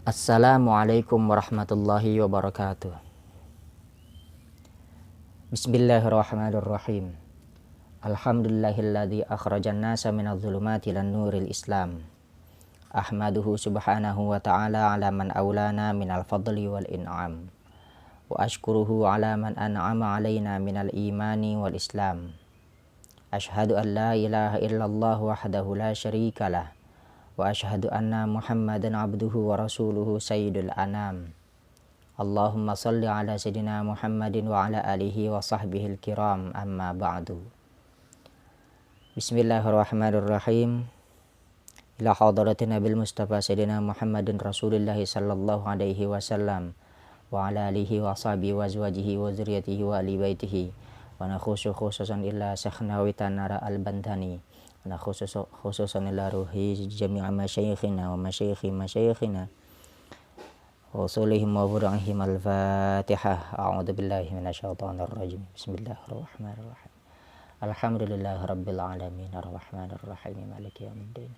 Assalamualaikum warahmatullahi wabarakatuh. Bismillahirrahmanirrahim. Alhamdulillahilladzi akhrajan nasa minadh dhulumati ilan nuril Islam. Ahmaduhu subhanahu wa ta'ala ala man aulana minal fadli wal in'am. Wa ashkuruhu ala man an'ama alaina minal imani wal islam. Ashhadu an la ilaha illallah wahdahu la syarikalah. Wa ashhadu anna Muhammadan abduhu wa rasuluhu sayyidul anam. Allahumma salli ala sayyidina Muhammadin wa ala alihi wa sahbihi kiram, amma ba'du. Bismillahirrahmanirrahim. Ila hadratin Nabil Mustafa sayyidina Muhammadin Rasulillahi sallallahu alaihi wasallam wa ala alihi wa sahbihi wa azwajihi wa zuriyatihi wa ali baitihi wa nakhusu khususan illa syekhna witanara al-Bantani wa khususan illa ruhi jami'a masyayikhina wa masyayikhina Wasulihim wa bura'ihim al-fatihah. A'udhu billahi minasyaitanir rajim. Bismillahirrahmanirrahim. Alhamdulillahi rabbil alamin. Ar-rahmanirrahim. Maliki yawmiddin.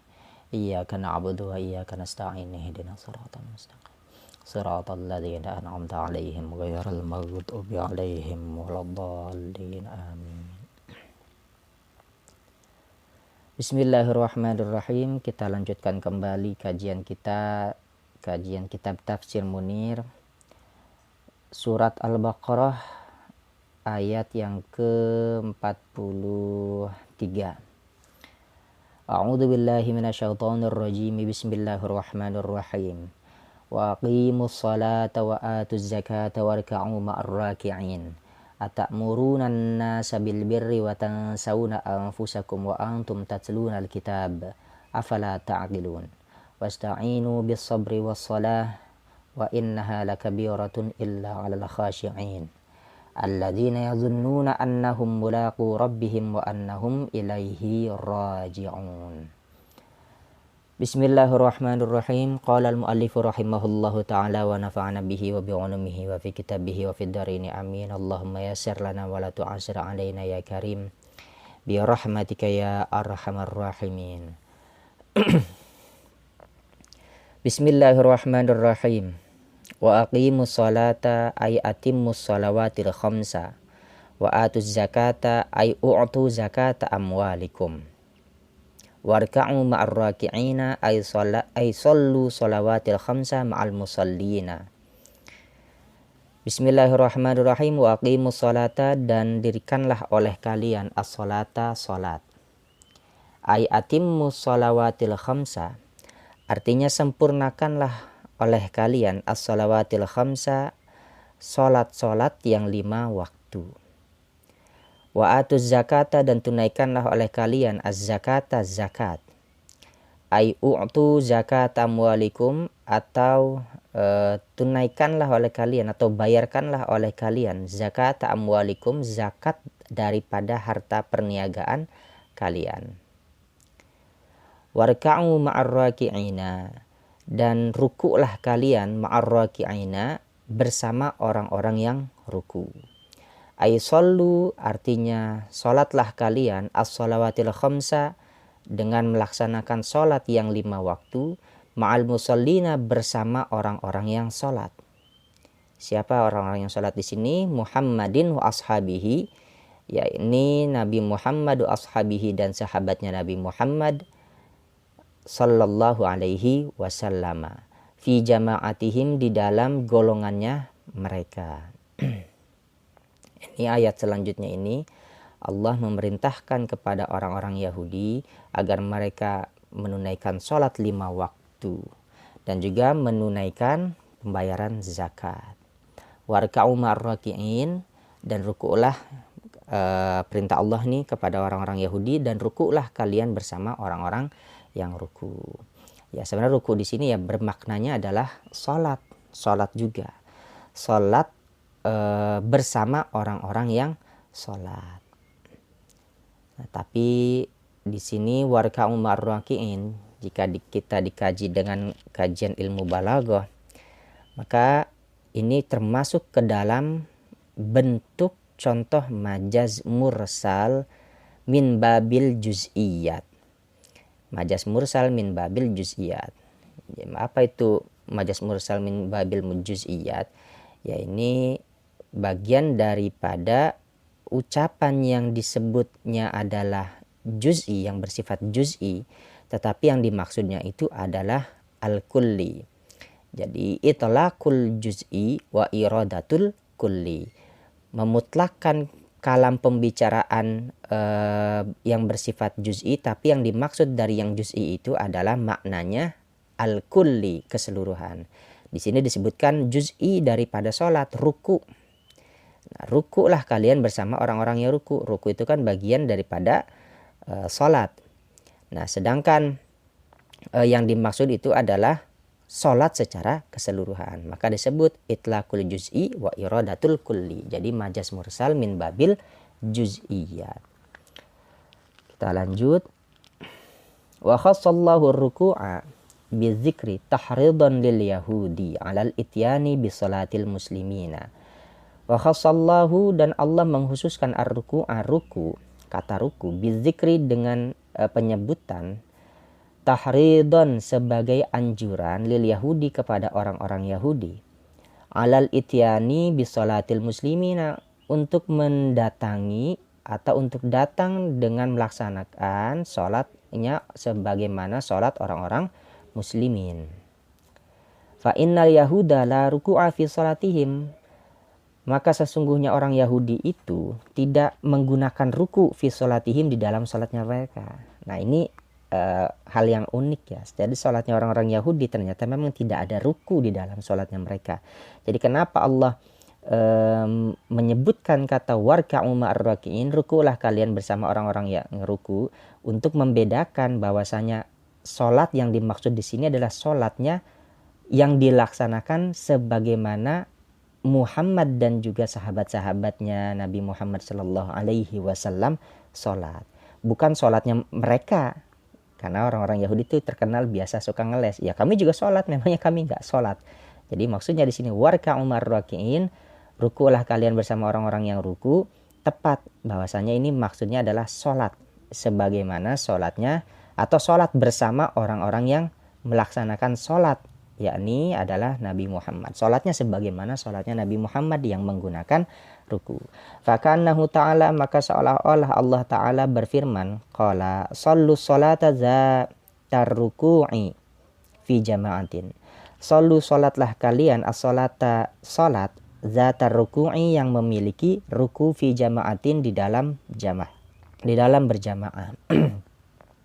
Iyyaka na'budu wa iyyaka nasta'in. Ihdinas siratal mustaqim. Siratal ladzina an'amta 'alaihim ghairil maghdubi 'alaihim waladdallin. Amin. Bismillahirrahmanirrahim. Kita lanjutkan kembali kajian kitab Tafsir Munir, surat Al-Baqarah ayat yang ke-43. A'udzu billahi minasyaitonir rajim. Bismillahirrahmanirrahim. Wa aqimus salata wa atuz zakata warka'u ma'ar raki'in. Atamuruna an-nasa bil birri wa tansawna anfusakum wa antum tatluna al-kitab. Afala ta'qilun. Wasta'inu bis sabri was salah wa innaha lakabiratun illa 'alal khashi'in alladzina yadhunnuna annahum mulaqu rabbihim wa annahum ilaihi raji'un. Bismillahirrahmanirrahim. Qala al-muallifu rahimahullahu ta'ala wa nafa'ana bihi wa bi'ulumihi wa fi kitabihi wa fid darini amin. Allahumma yassir lana wa la tu'assir 'alaina ya karim bi rahmatika ya arhamar rahimin. Bismillahirrahmanirrahim. Wa aqimus salata ay atimmus salawatil khamsa wa atuz zakata ay u'tu zakata amwalikum warka'u ma'ar raki'ina ay sallu salawatil khamsa ma'al musallina. Bismillahirrahmanirrahim. Wa aqimus salata, dan dirikanlah oleh kalian as-salata, salat. Ay atimmus salawatil khamsa, artinya sempurnakanlah oleh kalian as-salawatil khamsa, solat-solat yang 5 waktu. Wa atuz zakata, dan tunaikanlah oleh kalian az-zakata, zakat. Ai u'tu zakat amwalikum, atau tunaikanlah oleh kalian atau bayarkanlah oleh kalian zakat amwalikum, zakat daripada harta perniagaan kalian. Warka'u ma'ar raki'ina, dan rukuklah kalian ma'ar raki'ina, bersama orang-orang yang ruku. Ay sallu, artinya salatlah kalian as-salawatil khamsa, dengan melaksanakan salat yang 5 waktu, ma'al musallina, bersama orang-orang yang salat. Siapa orang-orang yang salat di sini? Muhammadin wa ashabihi, yakni Nabi Muhammad wa ashabihi, dan sahabatnya Nabi Muhammad sallallahu alaihi wasallam, fi jama'atihim, di dalam golongannya mereka. Ini ayat selanjutnya ini Allah memerintahkan kepada orang-orang Yahudi agar mereka menunaikan sholat 5 waktu dan juga menunaikan pembayaran zakat. Warka'u ma'ar raki'in, dan rukuklah, perintah Allah nih kepada orang-orang Yahudi, dan rukuklah kalian bersama orang-orang yang ruku. Ya, sebenarnya ruku di sini ya bermaknanya adalah salat juga. Salat bersama orang-orang yang salat. Nah, tapi di sini warka'u ma'ar raki'in, jika kita dikaji dengan kajian ilmu balaghah, maka ini termasuk ke dalam bentuk contoh majaz mursal min babil juz'iyat. Majaz mursal min babil juz'iyat. Apa itu majaz mursal min babil juz'iyat, ya ini bagian daripada ucapan yang disebutnya adalah juz'i, yang bersifat juz'i, tetapi yang dimaksudnya itu adalah al-kulli. Jadi itlaqul juz'i wa iradatul kulli, memutlakkan kalam pembicaraan yang bersifat juz'i, tapi yang dimaksud dari yang juz'i itu adalah maknanya al-kulli, keseluruhan. Di sini disebutkan juz'i daripada sholat, ruku. Nah, ruku lah kalian bersama orang-orang yang ruku. Ruku itu kan bagian daripada sholat. Nah, sedangkan yang dimaksud itu adalah sholat secara keseluruhan. Maka disebut itlaqul juz'i wa iradatul kulli. Jadi majaz mursal min babil juz'iyat. Kita lanjut. Wa khassallahu ar-ruku'a bizikri tahridan lil yahudi 'alal ityani bi salatil muslimina. Wa khassallahu, dan Allah menghususkan ar-ruku'a, ruku, kata ruku, bizikri dengan penyebutan, tahridon sebagai anjuran, lil yahudi kepada orang-orang Yahudi, alal ityani bisolatil muslimina, untuk mendatangi atau untuk datang dengan melaksanakan sholatnya sebagaimana sholat orang-orang muslimin. Fa innal yahuda la ruku'a fi sholatihim, maka sesungguhnya orang Yahudi itu tidak menggunakan ruku fi sholatihim, di dalam sholatnya mereka. Nah, ini hal yang unik ya. Jadi sholatnya orang-orang Yahudi ternyata memang tidak ada ruku di dalam sholatnya mereka. Jadi kenapa Allah menyebutkan kata warka'u ma'ar raki'in, rukulah kalian bersama orang-orang yang ruku, untuk membedakan bahwasanya sholat yang dimaksud di sini adalah sholatnya yang dilaksanakan sebagaimana Muhammad dan juga sahabat-sahabatnya Nabi Muhammad Shallallahu Alaihi Wasallam sholat, bukan sholatnya mereka. Karena orang-orang Yahudi itu terkenal biasa suka ngeles. Ya kami juga sholat, memangnya kami nggak sholat. Jadi maksudnya di sini warka'u ma'ar raki'in, rukulah kalian bersama orang-orang yang ruku, tepat bahwasanya ini maksudnya adalah sholat sebagaimana sholatnya atau sholat bersama orang-orang yang melaksanakan sholat, yakni adalah Nabi Muhammad. Sholatnya sebagaimana sholatnya Nabi Muhammad yang menggunakan ruku. Fakannahu ta'ala, maka seolah-olah Allah Ta'ala berfirman, qala sallu sholata zatar ruku'i fi jama'atin. Sallu, sholatlah kalian, as-sholata, sholat, zatar ruku'i, yang memiliki ruku, fi jama'atin, di dalam jamaah, di dalam berjamaah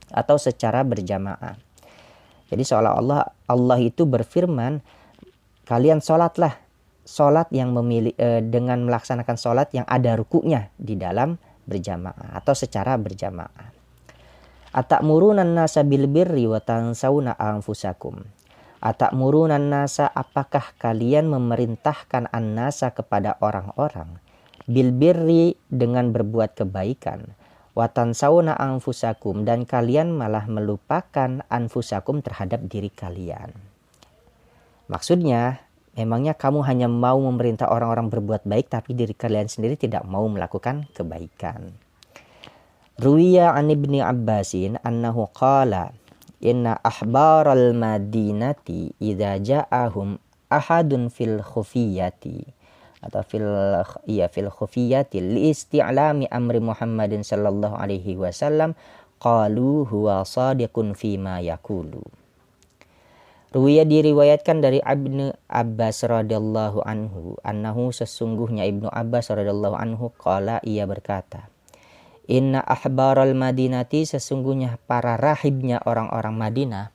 atau secara berjamaah. Jadi seolah-olah Allah itu berfirman, kalian sholatlah, sholat yang dengan melaksanakan sholat yang ada rukunya di dalam berjamaah atau secara berjamaah. Atamuruna nasa bil birri wa tansawna anfusakum. Atamuruna nasa, apakah kalian memerintahkan an-nasa kepada orang-orang, bil birri, dengan berbuat kebaikan, watansawna anfusakum, dan kalian malah melupakan anfusakum, terhadap diri kalian. Maksudnya, memangnya kamu hanya mau memerintah orang-orang berbuat baik, tapi diri kalian sendiri tidak mau melakukan kebaikan. Ruwiya an ibni Abbasin annahu qala inna ahbaral madinati idza ja'ahum ahadun fil khufiyati, atau fil khufiyati li isti'lami amri Muhammadin sallallahu alaihi wasallam qalu huwa sadiqun fima yaqulu. Ruwiya, diriwayatkan dari Ibnu Abbas radhiyallahu anhu, annahu, sesungguhnya Ibnu Abbas radhiyallahu anhu, qala, ia berkata, inna ahbaral madinati, sesungguhnya para rahibnya orang-orang Madinah,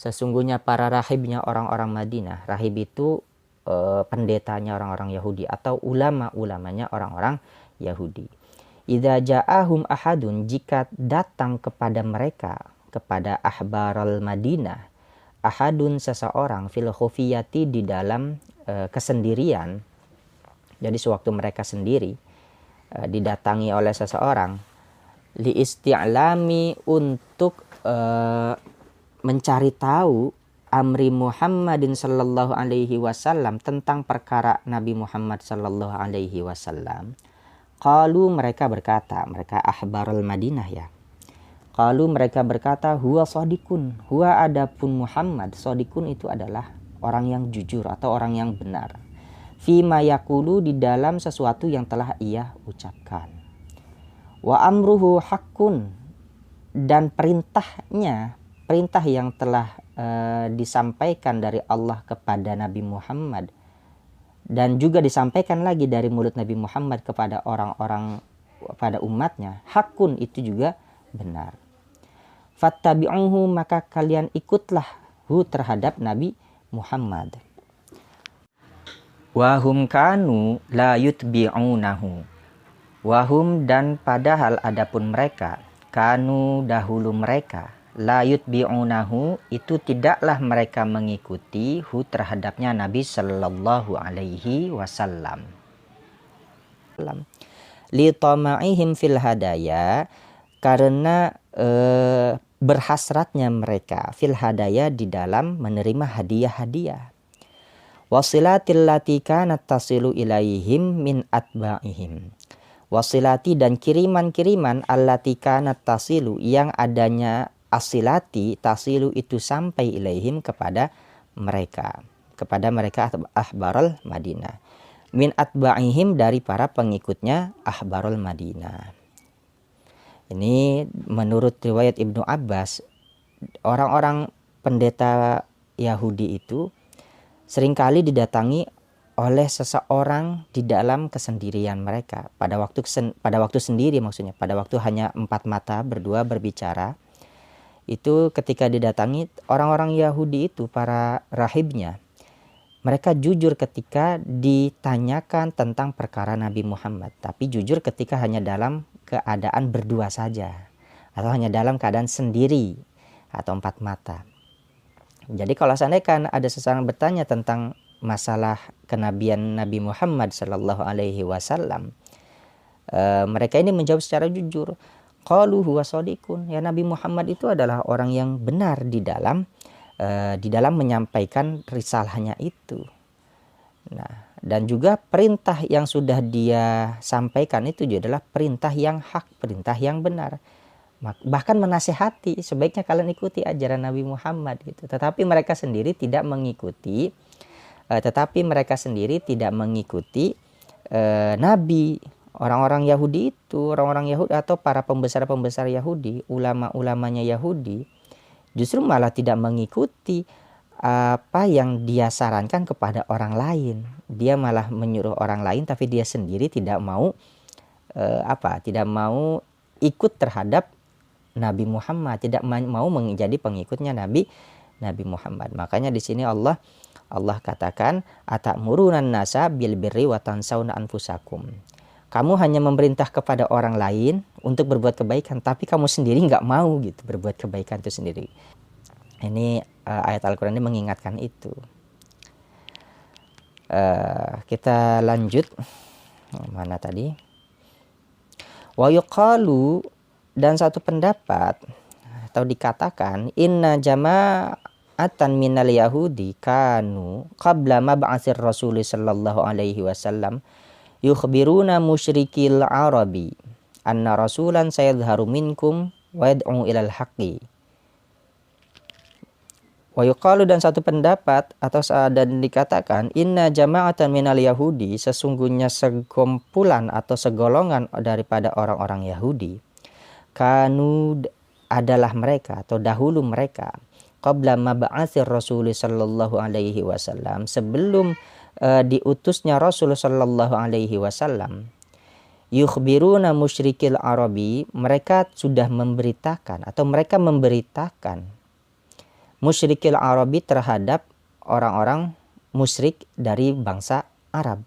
sesungguhnya para rahibnya orang-orang Madinah. Rahib itu pendetanya orang-orang Yahudi atau ulama-ulamanya orang-orang Yahudi. Idza ja'ahum ahadun, jika datang kepada mereka, kepada ahbaral Madinah, ahadun, seseorang, fil khufiyati, di dalam kesendirian. Jadi sewaktu mereka sendiri didatangi oleh seseorang, li isti'lami, untuk mencari tahu, amri Muhammadin sallallahu alaihi wasallam, tentang perkara Nabi Muhammad sallallahu alaihi wasallam. Qalu, mereka berkata, mereka ahbarul Madinah ya. Qalu, mereka berkata, huwa sodikun, huwa, adapun Muhammad, sodikun itu adalah orang yang jujur atau orang yang benar. Fima yaqulu, di dalam sesuatu yang telah ia ucapkan. Wa amruhu haqqun, dan perintahnya, perintah yang telah disampaikan dari Allah kepada Nabi Muhammad dan juga disampaikan lagi dari mulut Nabi Muhammad kepada orang-orang, pada umatnya, hakun, itu juga benar. Fattabi'uhu, maka kalian ikutlah hu, terhadap Nabi Muhammad. Wahum kanu la yutbi'unahu, wahum, dan padahal adapun mereka, kanu, dahulu mereka, la yutbi'unahu, itu tidaklah mereka mengikuti hu, terhadapnya Nabi sallallahu alaihi wasallam. Li tama'ihim fil hadaya, karena berhasratnya mereka fil hadaya, di dalam menerima hadiah-hadiah. Wasilatil lati kanat tasilu ilaihim min atba'ihim, wasilati, dan kiriman-kiriman allati kanat tasilu, yang adanya asilati, tasilu itu sampai ilaihim, kepada mereka ahbarul Madinah, min atba'ihim, dari para pengikutnya ahbarul Madinah. Ini menurut riwayat Ibnu Abbas, orang-orang pendeta Yahudi itu seringkali didatangi oleh seseorang di dalam kesendirian mereka, pada waktu sendiri, maksudnya pada waktu hanya 4 mata berdua berbicara. Itu ketika didatangi orang-orang Yahudi itu, para rahibnya, mereka jujur ketika ditanyakan tentang perkara Nabi Muhammad, tapi jujur ketika hanya dalam keadaan berdua saja, atau hanya dalam keadaan sendiri atau 4 mata. Jadi kalau seandainya kan ada seseorang bertanya tentang masalah kenabian Nabi Muhammad Sallallahu Alaihi Wasallam, mereka ini menjawab secara jujur. Qalu huwa shadiqun, ya Nabi Muhammad itu adalah orang yang benar di dalam menyampaikan risalahnya itu. Nah, dan juga perintah yang sudah dia sampaikan itu juga adalah perintah yang hak, perintah yang benar. Bahkan menasihati, sebaiknya kalian ikuti ajaran Nabi Muhammad gitu. Tetapi mereka sendiri tidak mengikuti Nabi. Orang-orang Yahudi itu, orang-orang Yahudi atau para pembesar-pembesar Yahudi, ulama-ulamanya Yahudi, justru malah tidak mengikuti apa yang dia sarankan kepada orang lain. Dia malah menyuruh orang lain, tapi dia sendiri tidak mau ikut terhadap Nabi Muhammad, tidak mau menjadi pengikutnya Nabi Muhammad. Makanya di sini Allah katakan, atamuruna nasa bil birri wa tansawna anfusakum. Kamu hanya memerintah kepada orang lain untuk berbuat kebaikan, tapi kamu sendiri nggak mau gitu berbuat kebaikan itu sendiri. Ini ayat Al-Quran ini mengingatkan itu. Kita lanjut. Mana tadi? Wa yuqalu, dan satu pendapat atau dikatakan, inna jama'atan minal yahudi kanu qabla mab'atsir rasul sallallahu alaihi wasallam yukhbiruna musyrikil arabi anna rasulan sayadharu minkum wa yad'u ilal haqqi. Wa yuqalu, dan satu pendapat dan dikatakan, inna jama'atan minal yahudi, sesungguhnya sekumpulan atau segolongan daripada orang-orang Yahudi, kanu, adalah mereka atau dahulu mereka, qabla mab'atsir rasul sallallahu alaihi wasallam, sebelum diutusnya Rasul sallallahu alaihi wasallam, yukhbiruna musyrikil arabi, mereka sudah memberitakan atau mereka memberitakan musyrikil arabi terhadap orang-orang musyrik dari bangsa Arab.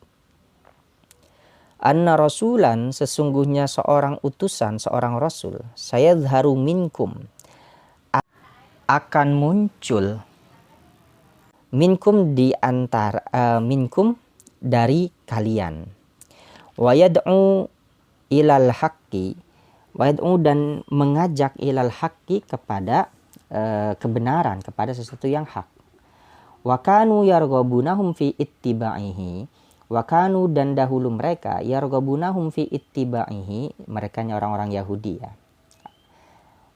Anna rasulan, sesungguhnya seorang utusan, seorang rasul, sayadharu minkum, akan muncul, minkum di antara minkum dari kalian, wa yad'u ilal haqqi, wa yad'u, dan mengajak ilal haqqi, kepada kebenaran, kepada sesuatu yang hak. Wa kanu yarghabunahum fi ittiba'ihi, wa kanu, dan dahulu mereka, yarghabunahum fi ittiba'ihi, merekanya orang-orang Yahudi ya.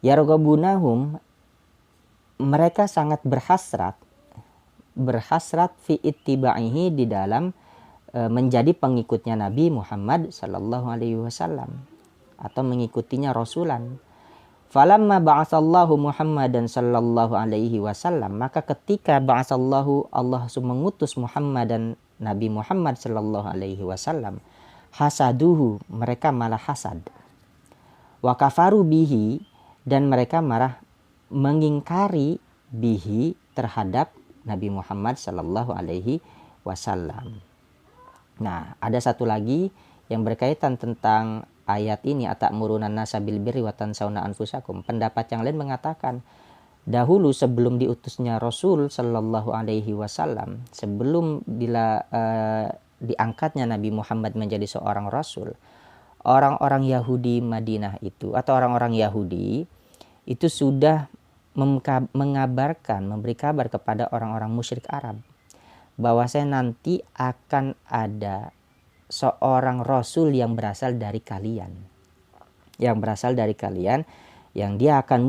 Yarghabunahum, mereka sangat berhasrat berhasrat fi ittiba'ihi di dalam menjadi pengikutnya Nabi Muhammad sallallahu alaihi wasallam atau mengikutinya rasulan. Falamma ba'atsallahu Muhammadan sallallahu alaihi wasallam, maka ketika ba'atsallahu, Allah mengutus Muhammad dan Nabi Muhammad sallallahu alaihi wasallam, hasaduhu, mereka malah hasad. Wa kafaru bihi, dan mereka marah mengingkari bihi, terhadap Nabi Muhammad sallallahu alaihi wasallam. Nah, ada satu lagi yang berkaitan tentang ayat ini, atamuruna nasa bil birri wa tansawna anfusakum. Pendapat yang lain mengatakan dahulu sebelum diutusnya Rasul sallallahu alaihi wasallam, sebelum diangkatnya Nabi Muhammad menjadi seorang rasul, orang-orang Yahudi Madinah itu atau orang-orang Yahudi itu sudah mengabarkan, memberi kabar kepada orang-orang musyrik Arab bahwasanya nanti akan ada seorang rasul yang berasal dari kalian, yang dia akan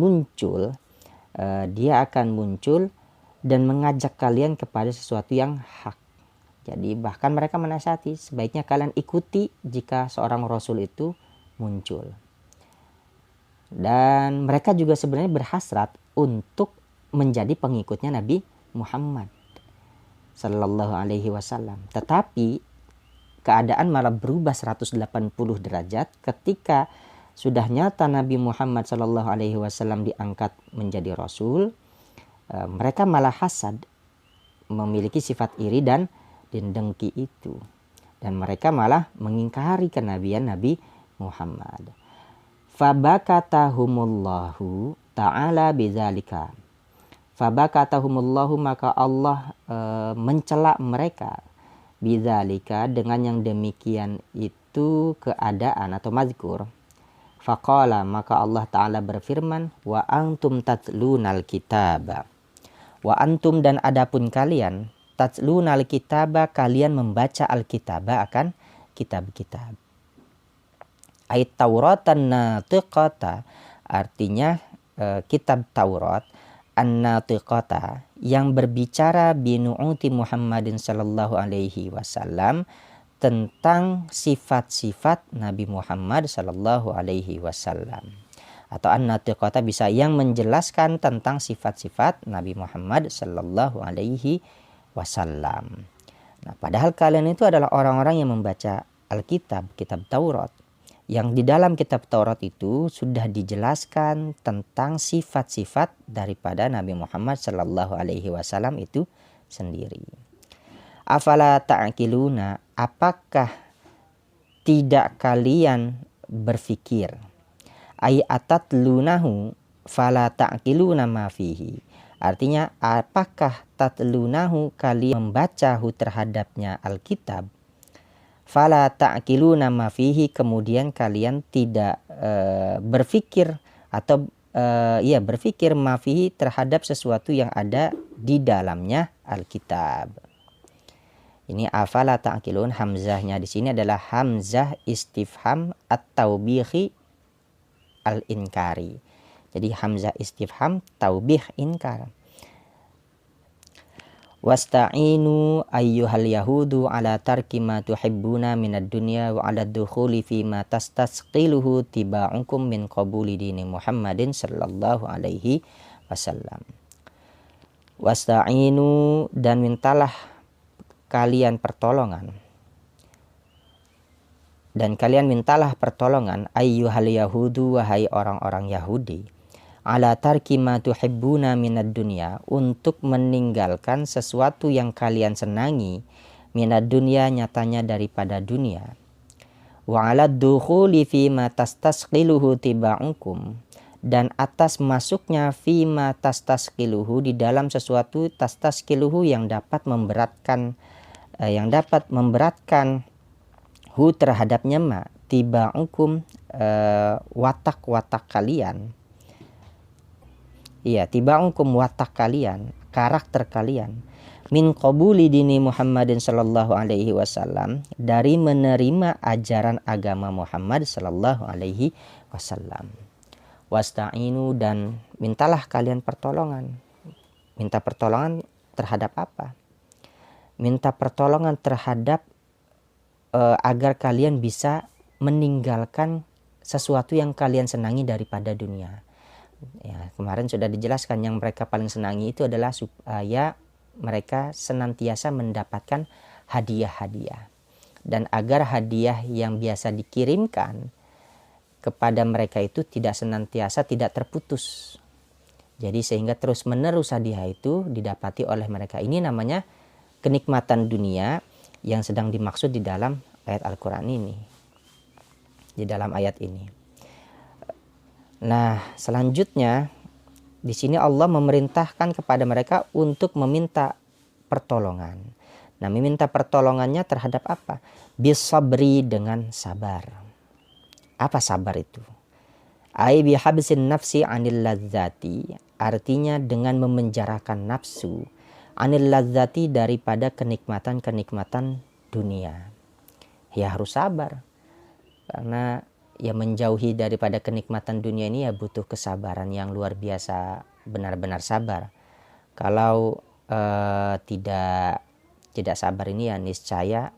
muncul dan mengajak kalian kepada sesuatu yang hak. Jadi bahkan mereka menasihati sebaiknya kalian ikuti jika seorang rasul itu muncul. Dan mereka juga sebenarnya berhasrat untuk menjadi pengikutnya Nabi Muhammad sallallahu alaihi wasallam. Tetapi keadaan malah berubah 180 derajat ketika sudah nyata Nabi Muhammad sallallahu alaihi wasallam diangkat menjadi rasul. Mereka malah hasad, memiliki sifat iri dan dengki itu, dan mereka malah mengingkari kenabian Nabi Muhammad. Fabakatahumullahu ta'ala bidzalika. Fabakatahumullahu, maka Allah mencela mereka bidzalika, dengan yang demikian itu keadaan atau mazkur. Faqala, maka Allah Ta'ala berfirman, wa antum tatlunal kitaba. Wa antum, dan adapun kalian, tatlunal kitaba, kalian membaca alkitaba, akan kitab-kitab. Ayat Tauratan natiqata, artinya kitab Taurat, an-natiqata, yang berbicara binu'uti Muhammadin sallallahu alaihi wasallam, tentang sifat-sifat Nabi Muhammad sallallahu alaihi wasallam. Atau an-natiqata bisa yang menjelaskan tentang sifat-sifat Nabi Muhammad sallallahu alaihi wasallam. Nah, padahal kalian itu adalah orang-orang yang membaca Alkitab, kitab Taurat, yang di dalam kitab Taurat itu sudah dijelaskan tentang sifat-sifat daripada Nabi Muhammad sallallahu alaihi wasallam itu sendiri. Afala ta'qiluna, apakah tidak kalian berfikir? Ay atatlunahu fala ta'qiluna ma fihi. Artinya, apakah tatlunahu, kalian membacahu terhadapnya Alkitab, fala ta'qiluna ma fihi, kemudian kalian tidak berfikir atau berfikir ma fihi, terhadap sesuatu yang ada di dalamnya Alkitab. Ini afala ta'qilun, hamzahnya di sini adalah hamzah istifham at-taubihi al-inkari. Jadi hamzah istifham taubih inkar. Wasta'inu ayyuhal yahudu ala tarki ma tuhibbuna minad dunya wa ala dukhuli fi ma tastasqiluhu tiba'ukum min qabuli dini Muhammadin sallallahu alaihi wasallam. Wasta'inu, dan mintalah kalian pertolongan, dan kalian mintalah pertolongan ayyuhal yahudu, wahai orang-orang Yahudi, ala tarki ma tuhibbuna minad dunya, untuk meninggalkan sesuatu yang kalian senangi, minad dunya, nyatanya daripada dunia, wa ala dukhuli fi ma tastasqiluhu tiba'ukum, dan atas masuknya fi ma tastasqiluhu, di dalam sesuatu tastasqiluhu yang dapat memberatkan hu terhadapnya ma, tiba'ukum, watak-watak kalian. Iya, tiba'ukum, watak kalian, karakter kalian, min qabuli dini Muhammadin sallallahu alaihi wasallam, dari menerima ajaran agama Muhammad sallallahu alaihi wasallam. Wasta'inu, dan mintalah kalian pertolongan. Minta pertolongan terhadap apa? minta pertolongan terhadap agar kalian bisa meninggalkan sesuatu yang kalian senangi daripada dunia. Ya, kemarin sudah dijelaskan yang mereka paling senangi itu adalah supaya mereka senantiasa mendapatkan hadiah-hadiah. Dan agar hadiah yang biasa dikirimkan kepada mereka itu tidak senantiasa tidak terputus. Jadi sehingga terus menerus hadiah itu didapati oleh mereka. Ini namanya kenikmatan dunia yang sedang dimaksud di dalam ayat Al-Quran ini. Di dalam ayat ini. Nah, selanjutnya di sini Allah memerintahkan kepada mereka untuk meminta pertolongan. Nah, meminta pertolongannya terhadap apa? Bisabri, dengan sabar. Apa sabar itu? Ai bihabsin nafsi anil ladzati, artinya dengan memenjarakan nafsu anil ladzati, daripada kenikmatan-kenikmatan dunia. Ya harus sabar. Karena ya menjauhi daripada kenikmatan dunia ini ya butuh kesabaran yang luar biasa, benar-benar sabar. Kalau tidak sabar ini ya niscaya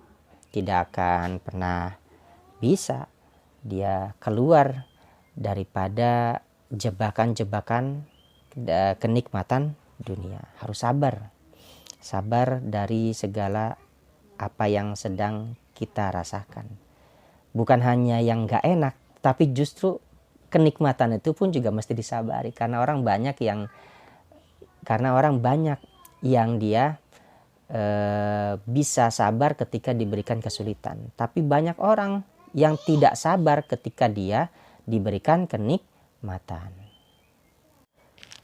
tidak akan pernah bisa dia keluar daripada jebakan-jebakan kenikmatan dunia. Harus sabar. Sabar dari segala apa yang sedang kita rasakan. Bukan hanya yang gak enak, tapi justru kenikmatan itu pun juga mesti disabari. Karena orang banyak yang dia bisa sabar ketika diberikan kesulitan. Tapi banyak orang yang tidak sabar ketika dia diberikan kenikmatan.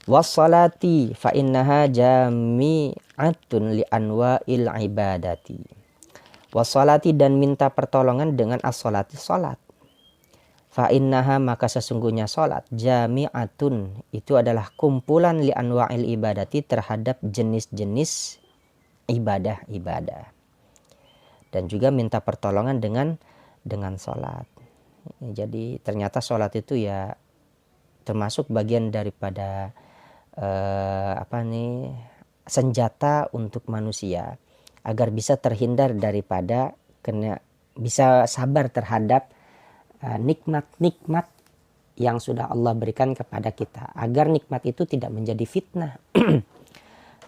Wassalati fa innaha jami'atun li anwa'il ibadati. Wassalati, dan minta pertolongan dengan as-salati, salat. Fa innaha, maka sesungguhnya salat, jami'atun, itu adalah kumpulan li anwa'il ibadati, terhadap jenis-jenis ibadah-ibadah. Dan juga minta pertolongan dengan salat. Jadi ternyata salat itu ya termasuk bagian daripada senjata untuk manusia agar bisa terhindar daripada bisa sabar terhadap nikmat-nikmat yang sudah Allah berikan kepada kita, agar nikmat itu tidak menjadi fitnah.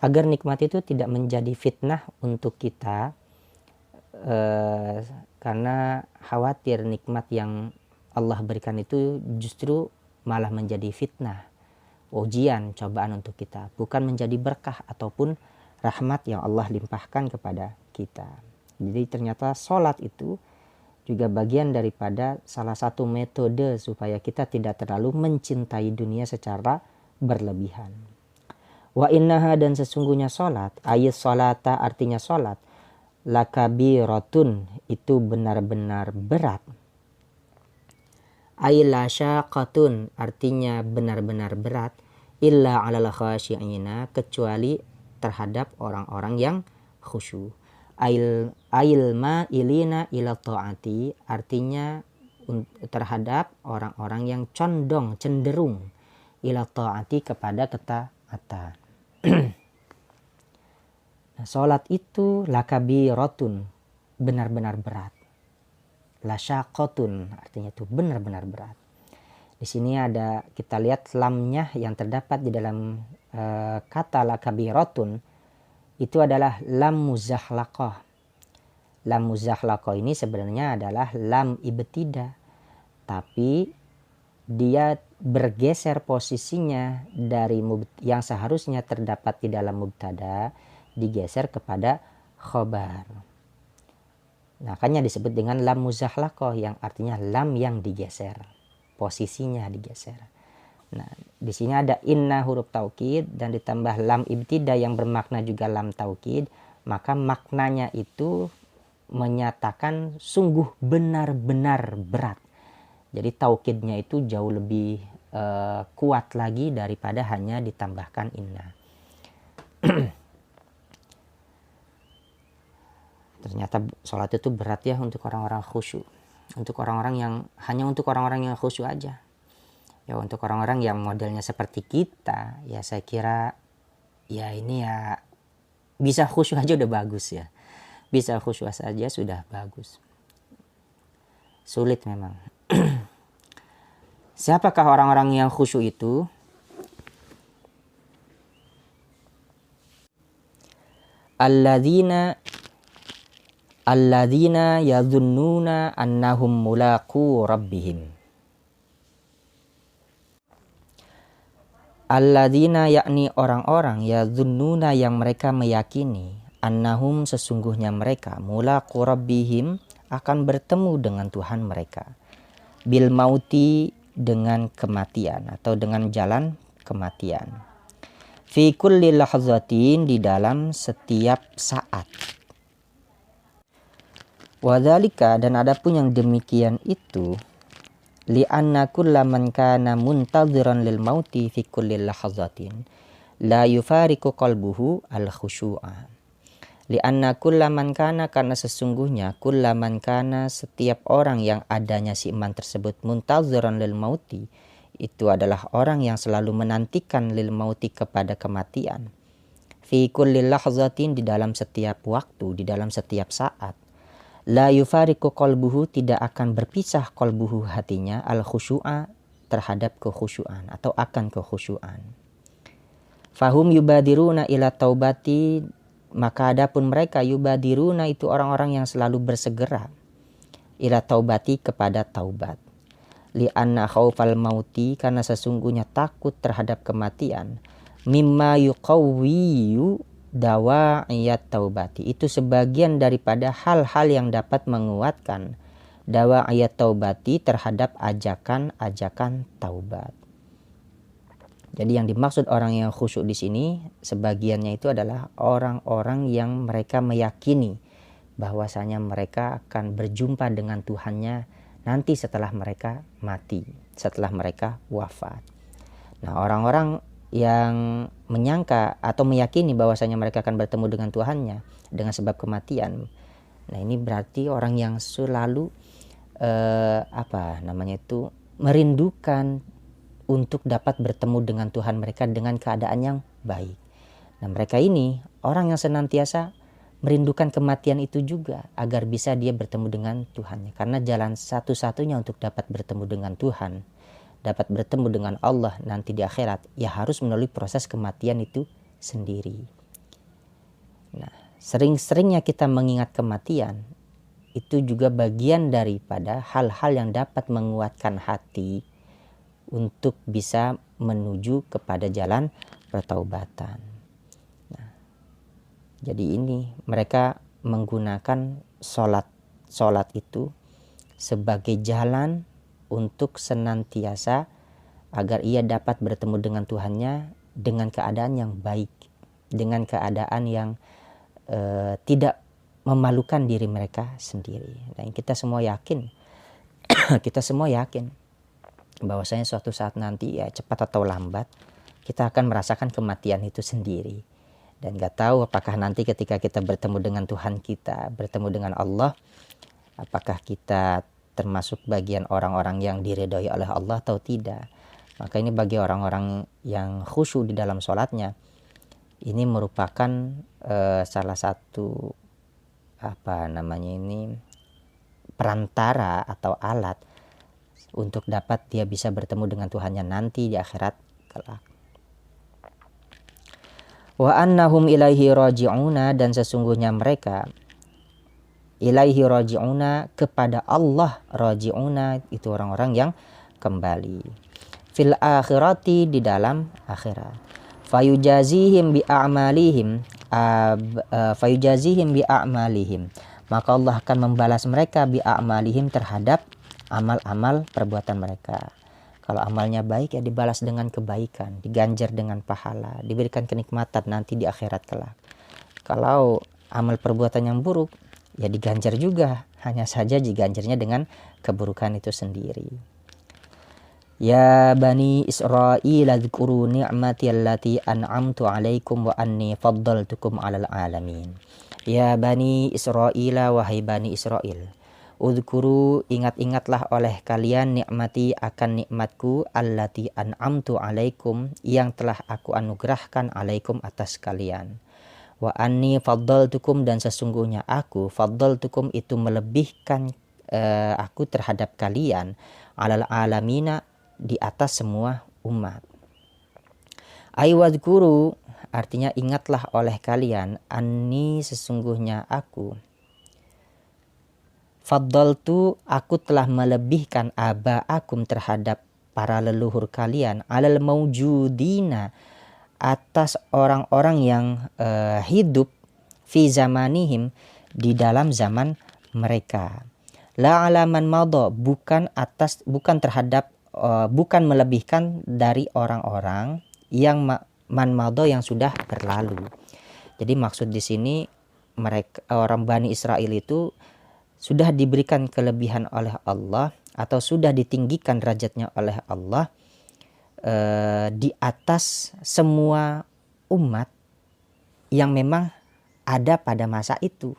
Agar nikmat itu tidak menjadi fitnah untuk kita, karena khawatir nikmat yang Allah berikan itu justru malah menjadi fitnah, ujian, cobaan untuk kita, bukan menjadi berkah ataupun rahmat yang Allah limpahkan kepada kita. Jadi ternyata sholat itu juga bagian daripada salah satu metode supaya kita tidak terlalu mencintai dunia secara berlebihan. Wa innaha, dan sesungguhnya sholat, ayat sholata artinya sholat, lakabiratun, itu benar-benar berat. Ayla syaqatun, artinya benar-benar berat, illa alal khasyi'ina, kecuali terhadap orang-orang yang khusyuk. Ail ma'ilina ila ta'ati, artinya terhadap orang-orang yang condong, cenderung ila ta'ati, kepada ketaatan. Nah, salat itu lakabiratun, benar-benar berat. Lasyaqatun, artinya itu benar-benar berat. Di sini ada, kita lihat lamnya yang terdapat di dalam kata lakabiratun, itu adalah lam muzahlaqah. Lam muzahlaqah ini sebenarnya adalah lam ibtida, tapi dia bergeser posisinya dari yang seharusnya terdapat di dalam mubtada, digeser kepada khobar. Nah, makanya disebut dengan lam muzahlaqah, yang artinya lam yang digeser, posisinya digeser. Nah, di sini ada inna huruf taukid dan ditambah lam ibtida yang bermakna juga lam taukid, maka maknanya itu menyatakan sungguh benar-benar berat. Jadi taukidnya itu jauh lebih kuat lagi daripada hanya ditambahkan inna. Ternyata sholat itu berat ya untuk orang-orang khusyuk. Untuk orang-orang yang, hanya untuk orang-orang yang khusyuk aja. Ya untuk orang-orang yang modelnya seperti kita, ya saya kira ya ini ya bisa khusyuk aja udah bagus ya. Bisa khusyuk saja sudah bagus. Sulit memang. Siapakah orang-orang yang khusyuk itu? Alladzina yadhunnuna annahum mulaqu rabbihim. Alladzina yakni orang-orang yadhunnuna yang mereka meyakini annahum sesungguhnya mereka mulaqu rabbihim akan bertemu dengan Tuhan mereka. Bil mauti dengan kematian atau dengan jalan kematian. Fi kulli lahzatin di dalam setiap saat. Wadzalika dan adapun yang demikian itu li'anna kullaman kana muntaziran lil mauti fi kulli lahzatin la yufariqu qalbuhu al khusyu'a. Li'anna kullaman kana karena sesungguhnya kullaman kana setiap orang yang adanya si iman tersebut muntaziran lil mauti itu adalah orang yang selalu menantikan lil mauti kepada kematian. Fi kulli lahzatin di dalam setiap waktu, di dalam setiap saat. La yufariqu qalbuhu tidak akan berpisah qalbuhu hatinya al khusyu'a terhadap kekhusyuan atau akan kekhusyuan. Fahum yubadiruna ila taubati maka adapun mereka yubadiruna itu orang-orang yang selalu bersegera ila taubati kepada taubat. Li'anna khaufal mauti karena sesungguhnya takut terhadap kematian mimma yuqawwiyu dawa'iyat taubati itu sebagian daripada hal-hal yang dapat menguatkan dawa'iyat taubati terhadap ajakan-ajakan taubat. Jadi yang dimaksud orang yang khusyuk di sini sebagiannya itu adalah orang-orang yang mereka meyakini bahwasanya mereka akan berjumpa dengan Tuhannya nanti setelah mereka mati, setelah mereka wafat. Nah, orang-orang yang menyangka atau meyakini bahwasanya mereka akan bertemu dengan Tuhannya dengan sebab kematian. Nah, ini berarti orang yang selalu merindukan untuk dapat bertemu dengan Tuhan mereka dengan keadaan yang baik. Nah, mereka ini orang yang senantiasa merindukan kematian itu juga agar bisa dia bertemu dengan Tuhannya. Karena jalan satu-satunya untuk dapat bertemu dengan Tuhan, dapat bertemu dengan Allah nanti di akhirat, ya harus melalui proses kematian itu sendiri. Nah, sering-seringnya kita mengingat kematian, itu juga bagian daripada hal-hal yang dapat menguatkan hati untuk bisa menuju kepada jalan pertaubatan. Nah, jadi ini mereka menggunakan sholat itu sebagai jalan untuk senantiasa agar ia dapat bertemu dengan Tuhannya dengan keadaan yang baik, dengan keadaan yang tidak memalukan diri mereka sendiri. Dan kita semua yakin, bahwasanya suatu saat nanti ya cepat atau lambat kita akan merasakan kematian itu sendiri. Dan gak tahu apakah nanti ketika kita bertemu dengan Tuhan kita, bertemu dengan Allah, apakah kita termasuk bagian orang-orang yang diridhoi oleh Allah atau tidak. Maka ini bagi orang-orang yang khusyuk di dalam sholatnya, ini merupakan salah satu perantara atau alat untuk dapat dia bisa bertemu dengan Tuhannya nanti di akhirat kelak. Wa annahum ilaihi raji'una dan sesungguhnya mereka ilaihi raji'una kepada Allah raji'una itu orang-orang yang kembali. Fil akhirati di dalam akhirat. Fayujazihim bi a'malihim. Maka Allah akan membalas mereka bi a'malihim terhadap amal-amal perbuatan mereka. Kalau amalnya baik ya dibalas dengan kebaikan, diganjar dengan pahala, diberikan kenikmatan nanti di akhirat kelak. Kalau amal perbuatan yang buruk ya diganjar juga, hanya saja diganjarnya dengan keburukan itu sendiri. Ya bani Israil adzkuru ni'mati allati an'amtu 'alaikum wa anni faddaltukum 'alal 'alamin. Ya bani Israil wahai bani Israil, Udhkuru ingat-ingatlah oleh kalian nikmati akan nikmatku allati an'amtu alaikum yang telah aku anugerahkan alaikum atas kalian. Wa anni faddaltukum, dan sesungguhnya aku, faddaltukum itu melebihkan aku terhadap kalian, alal alamina, di atas semua umat. Aywadhkuru artinya ingatlah oleh kalian, anni sesungguhnya aku, faddaltu aku telah melebihkan aba'akum terhadap para leluhur kalian, alal maujudina atas orang-orang yang hidup, fi zamanihim di dalam zaman mereka. La alaman madha, bukan terhadap bukan melebihkan dari orang-orang yang man madha yang sudah berlalu. Jadi maksud di sini mereka orang Bani Israel itu sudah diberikan kelebihan oleh Allah atau sudah ditinggikan derajatnya oleh Allah di atas semua umat yang memang ada pada masa itu.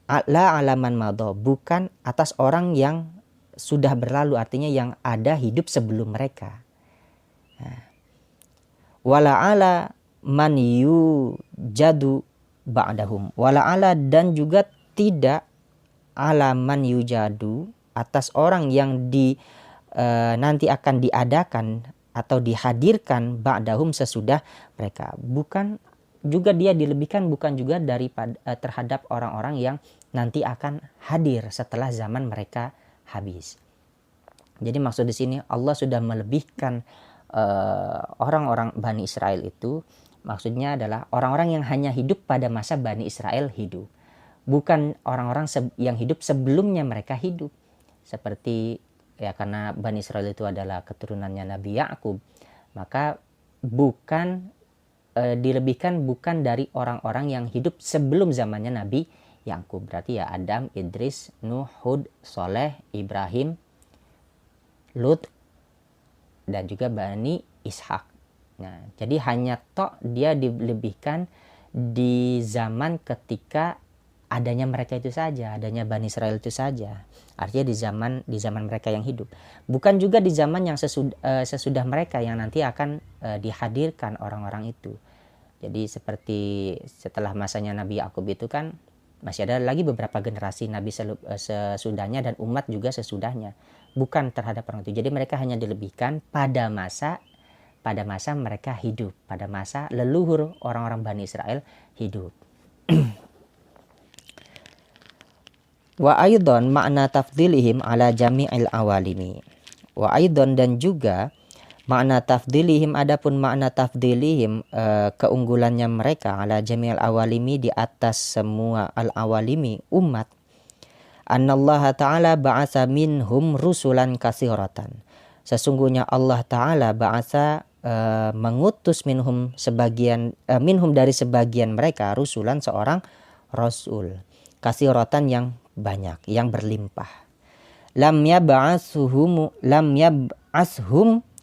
La alaman madha, bukan atas orang yang sudah berlalu, artinya yang ada hidup sebelum mereka. Wala ala man yujadu ba'dahum. Wala ala, dan juga tidak ala man yujadu, atas orang yang nanti akan diadakan atau dihadirkan ba'dahum sesudah mereka. Bukan juga dia dilebihkan, bukan juga terhadap orang-orang yang nanti akan hadir setelah zaman mereka habis. Jadi maksud di sini Allah sudah melebihkan orang-orang Bani Israel itu, maksudnya adalah orang-orang yang hanya hidup pada masa Bani Israel hidup, bukan orang-orang yang hidup sebelumnya mereka hidup. Seperti ya, karena Bani Israel itu adalah keturunannya Nabi Yakub, maka bukan dilebihkan bukan dari orang-orang yang hidup sebelum zamannya Nabi Yakub. Berarti ya Adam, Idris, Nuh, Hud, Soleh, Ibrahim, Lut, dan juga Bani Ishak. Nah, jadi hanya dia dilebihkan di zaman ketika adanya mereka itu saja, adanya Bani Israel itu saja. Artinya di zaman mereka yang hidup. Bukan juga di zaman yang sesudah mereka yang nanti akan dihadirkan orang-orang itu. Jadi seperti setelah masanya Nabi Yakub itu kan masih ada lagi beberapa generasi Nabi sesudahnya dan umat juga sesudahnya. Bukan terhadap orang itu. Jadi mereka hanya dilebihkan pada masa mereka hidup, pada masa leluhur orang-orang Bani Israel hidup. Wa aidon makna tafdilihim ala jami'il awalimi. Wa aidon, dan juga makna tafdilihim, adapun makna tafdilihim keunggulannya mereka ala jami'il awalimi di atas semua al-awalimi umat. Annallaha ta'ala ba'asa minhum rusulan katsiratan. Sesungguhnya Allah Ta'ala ba'asa mengutus minhum dari sebagian mereka rusulan seorang rasul. Katsiratan yang banyak, yang berlimpah. Lam yab'ashum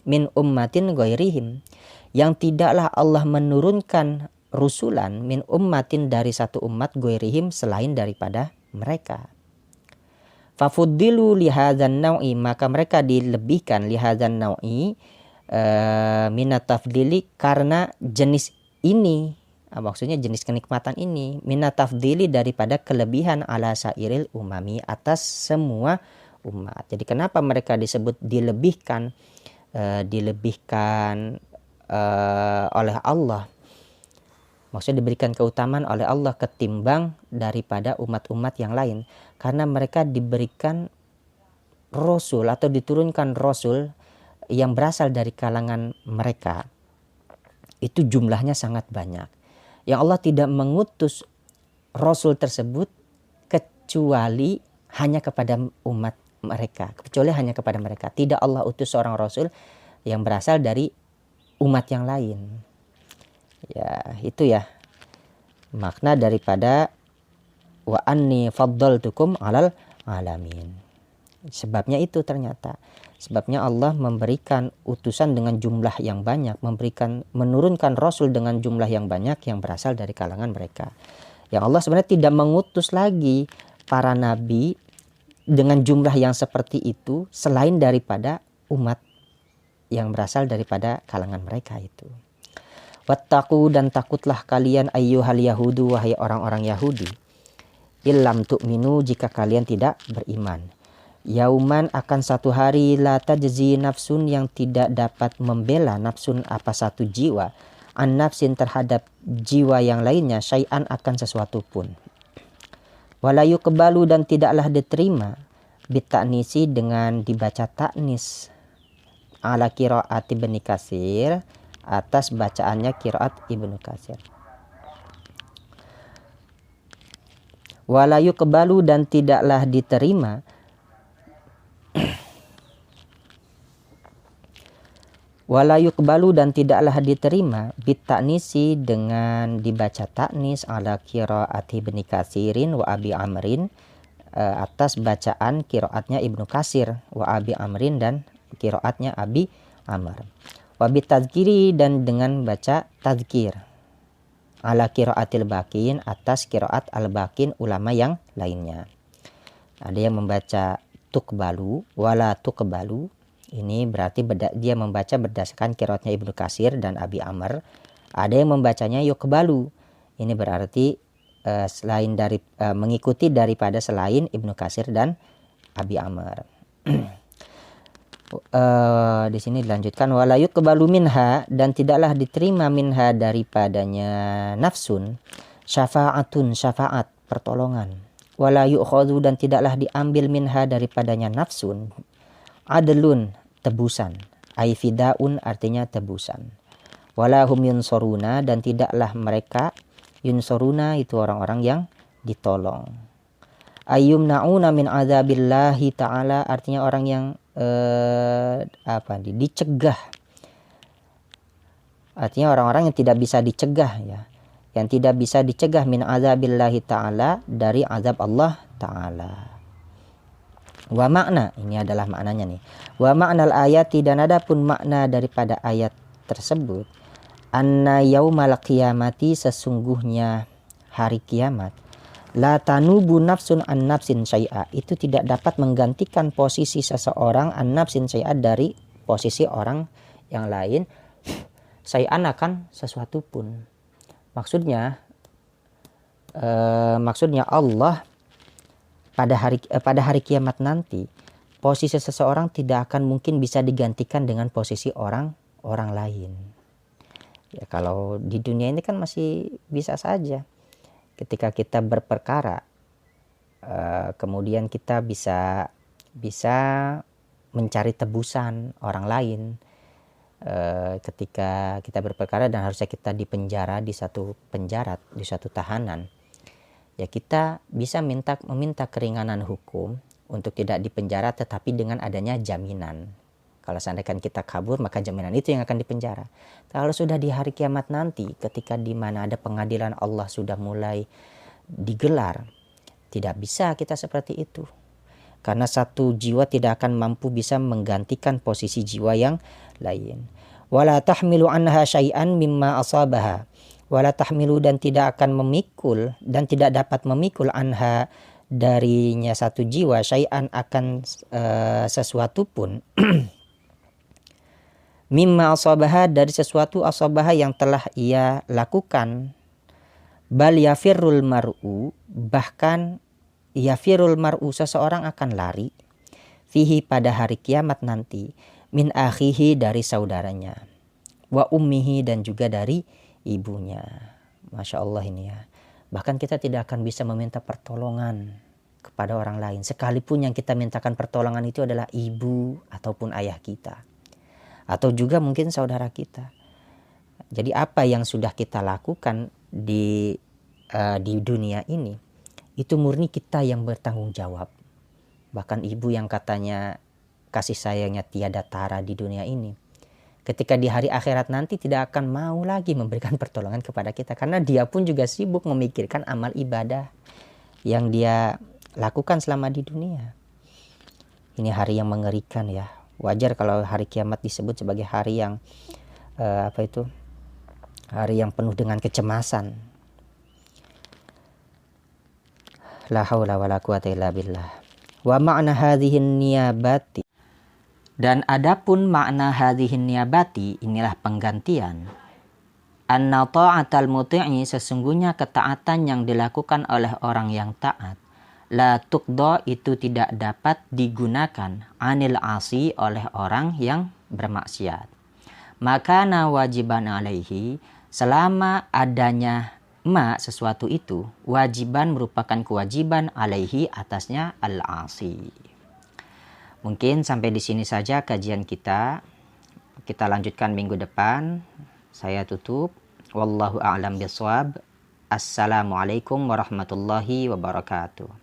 min ummatin ghairihim, yang tidaklah Allah menurunkan rusulan min ummatin dari satu umat ghairihim selain daripada mereka. Fafuddilu lihadzan naw'i, maka mereka dilebihkan lihadzan naw'i minat tafdili, karena jenis ini, maksudnya jenis kenikmatan ini, minat tafdili daripada kelebihan ala sairil umami, atas semua umat. Jadi kenapa mereka disebut dilebihkan oleh Allah, maksudnya diberikan keutamaan oleh Allah ketimbang daripada umat-umat yang lain, karena mereka diberikan rasul atau diturunkan rasul yang berasal dari kalangan mereka. Itu jumlahnya sangat banyak. Yang Allah tidak mengutus rasul tersebut kecuali hanya kepada umat mereka, kecuali hanya kepada mereka. Tidak Allah utus seorang rasul yang berasal dari umat yang lain. Ya, itu ya makna daripada wa anni faddaltukum alal alamin. Sebabnya itu ternyata. Sebabnya Allah memberikan utusan dengan jumlah yang banyak, menurunkan rasul dengan jumlah yang banyak yang berasal dari kalangan mereka. Yang Allah sebenarnya tidak mengutus lagi para nabi dengan jumlah yang seperti itu selain daripada umat yang berasal daripada kalangan mereka itu. Wattaqu dan takutlah kalian ayyuhal yahudu wahai orang-orang Yahudi. Illam tu'minu jika kalian tidak beriman. Yauman akan satu hari la tajzi nafsun yang tidak dapat membela nafsun apa satu jiwa an nafsin terhadap jiwa yang lainnya syai'an akan sesuatu pun. Wala yuqbalu dan tidaklah diterima bitaknisi dengan dibaca taknis ala qiraat Ibnu Katsir atas bacaannya qiraat Ibnu Katsir. Wala yuqbalu dan tidaklah diterima wala yuqbalu dan tidaklah diterima bitaknisi dengan dibaca taknis ala qiraati Ibnu Katsirin wa Abi Amrin atas bacaan qiraatnya Ibnu Katsir wa Abi Amrin dan qiraatnya Abi Amr. Wa bitadzkiri dan dengan baca tadzkir ala qiraatil baqin atas qiraat al-baqin ulama yang lainnya. Ada yang membaca tuqbalu wala tuqbalu. Ini berarti dia membaca berdasarkan qiraatnya Ibnu Katsir dan Abi Amr. Ada yang membacanya yuqbalu. Ini berarti selain dari mengikuti daripada selain Ibnu Katsir dan Abi Amr. Di sini dilanjutkan wala yuqbalu minha dan tidaklah diterima minha daripadanya nafsun syafa'atun syafaat pertolongan. Wala yu'khadhu dan tidaklah diambil minha daripadanya nafsun adlun tebusan, ai fidaun artinya tebusan. Wala hum yunsoruna dan tidaklah mereka yunsoruna itu orang-orang yang ditolong. Ayyumnauna min azabillahi ta'ala artinya orang yang dicegah. Artinya orang-orang yang tidak bisa dicegah ya. Yang tidak bisa dicegah min azabillahi ta'ala dari azab Allah ta'ala. Wa makna, ini adalah maknanya nih. Wa maknal ayati dan adapun makna daripada ayat tersebut. Anna yaumal qiyamati sesungguhnya hari kiamat. La tanubu nafsun an nafsin syai'a. Itu tidak dapat menggantikan posisi seseorang an nafsin syai'a dari posisi orang yang lain. Syai'an akan sesuatu pun. Maksudnya Allah pada hari kiamat nanti posisi seseorang tidak akan mungkin bisa digantikan dengan posisi orang lain. Ya kalau di dunia ini kan masih bisa saja. Ketika kita berperkara kemudian kita bisa mencari tebusan orang lain. Ketika kita berperkara dan harusnya kita dipenjara di satu tahanan. Ya kita bisa meminta keringanan hukum untuk tidak dipenjara tetapi dengan adanya jaminan. Kalau seandainya kita kabur maka jaminan itu yang akan dipenjara. Kalau sudah di hari kiamat nanti ketika di mana ada pengadilan Allah sudah mulai digelar, tidak bisa kita seperti itu. Karena satu jiwa tidak akan mampu bisa menggantikan posisi jiwa yang lain. Wala tahmilu anha syai'an mimma asabaha. Wala tahmilu dan tidak akan memikul dan tidak dapat memikul anha darinya satu jiwa syai'an akan sesuatu pun mimma asabaha dari sesuatu asabaha yang telah ia lakukan. Bal yafirul mar'u bahkan yafirul mar'u seseorang akan lari fihi pada hari kiamat nanti min akhihi dari saudaranya wa ummihi dan juga dari ibunya. Masya Allah ini ya. Bahkan kita tidak akan bisa meminta pertolongan kepada orang lain. Sekalipun yang kita mintakan pertolongan itu adalah ibu ataupun ayah kita. Atau juga mungkin saudara kita. Jadi apa yang sudah kita lakukan di dunia ini. Itu murni kita yang bertanggung jawab. Bahkan ibu yang katanya kasih sayangnya tiada tara di dunia ini. Ketika di hari akhirat nanti tidak akan mau lagi memberikan pertolongan kepada kita. Karena dia pun juga sibuk memikirkan amal ibadah yang dia lakukan selama di dunia. Ini hari yang mengerikan ya. Wajar kalau hari kiamat disebut sebagai hari yang hari yang penuh dengan kecemasan. La haula wala quwata illa billah. Wa ma'na hadhihin niyabati. Dan adapun makna hadhihin niyabati inilah penggantian. Anna ta'atal muti'i, sesungguhnya ketaatan yang dilakukan oleh orang yang taat, la tuqda, itu tidak dapat digunakan, anil asi, oleh orang yang bermaksiat. Maka wajiban alaihi, selama adanya sesuatu itu, wajiban merupakan kewajiban, alaihi, atasnya, al-asi. Mungkin sampai di sini saja kajian kita. Kita lanjutkan minggu depan. Saya tutup. Wallahu a'lam bishawab. Assalamualaikum warahmatullahi wabarakatuh.